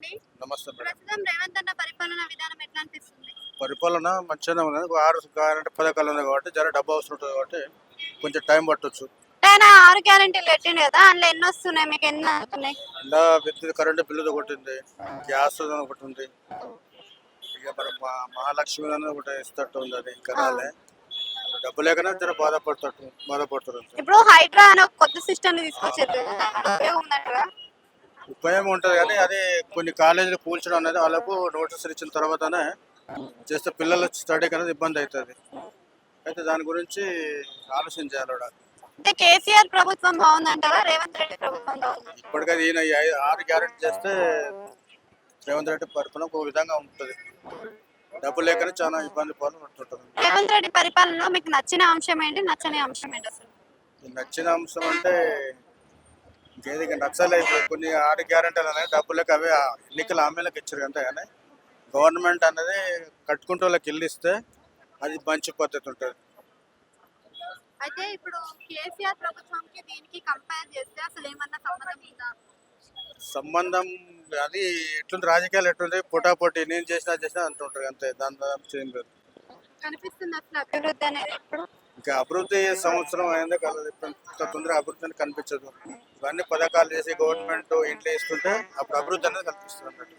నమస్తే మేడం. ప్రస్తుతం రేవంత్ అన్న పరిపాలన విధానం ఎట్లా అనిపిస్తుంది? పరిపాలన మంచిగానే ఉన్నది. ఒక 6 గ్యారెంటీ పథకాలు ఉన్నాయి కాబట్టి జర డబ్బు అవసరం ఉంటుంది కాబట్టి కొంచెం టైం పట్టొచ్చు. ఆయన 6 గ్యారెంటీలు పెట్టిండు కదా, అందులో ఎన్ని వస్తున్నాయి, మీకు ఎన్ని వస్తున్నాయి? ఇలా విద్యుత్ కరెంటు బిల్లు ఒకటి ఉంది, గ్యాస్ ఒకటి ఉంది, ఇక మరి మహాలక్ష్మి అని ఒకటి ఇస్తట్టు ఉంది. అది ఇంకా రాలే. డబ్బు లేకనే జర బాధపడుతారు అంతే. ఇప్పుడు హైడ్రా అని ఒక కొత్త సిస్టమ్ తీసుకొచ్చారు, ఉపయోగం ఉందంటారా? ఉపయోగం ఉంటుంది కానీ అది కొన్ని కాలేజీలు కూల్చడం అనేది వాళ్ళకు నోటీసులు ఇచ్చిన తర్వాతనే చేస్తే పిల్లల స్టడీకి అనేది ఇబ్బంది అవుతుంది. అయితే దాని గురించి ఆలోచించాలి కూడా. అంటే కేసీఆర్ ప్రభుత్వం బాగుందంటారా, రేవంత్ రెడ్డి ప్రభుత్వం బాగుందా? ఇప్పటికీ ఈయన 6 గ్యారెంటీ చేస్తే రేవంత్ రెడ్డి పరిపాలన ఒక విధంగా ఉంటుంది. డబ్బు లేకనే చాలా ఇబ్బంది పడుతుంటుంది. రేవంత్ రెడ్డి పరిపాలనలో మీకు నచ్చిన అంశం ఏంటి, నచ్చని అంశం ఏంటి అసలు? నచ్చిన అంశం అంటే ఇంకేది నచ్చలే. ఇప్పుడు కొన్ని 6 గ్యారెంటీలు అనేది డబ్బు లేక అవే ఎన్నికల హామీలకు ఇచ్చారు అంతే. కానీ గవర్నమెంట్ అనేది కట్టుకుంటే వాళ్ళకి ఇల్లు ఇస్తే అది మంచి పద్ధతి ఉంటుంది. అయితే ఇప్పుడు కేసీఆర్ ప్రభుత్వంకి దీనికి కంపేర్ చేస్తే అసలు ఏమన్నా సంబంధం ఉందా? సంబంధం అది ఎట్లుంది, రాజకీయాలు ఎట్లుంది, పోటాపోటీ నేను చేసినా అంటుంటారు అంతే. దాని ఏం లేదు. కనిపిస్తుంది అసలు అభివృద్ధి అనేది ఇప్పుడు? ఇంకా అభివృద్ధి సంవత్సరం అయిందే కలదు. ఇంత తొందర అభివృద్ధి అని కనిపించదు. ఇవన్నీ పథకాలు చేసి గవర్నమెంట్ ఇంట్లో ఇస్తుంటే అప్పుడు అభివృద్ధి అనేది కనిపిస్తుంది అన్నట్టు.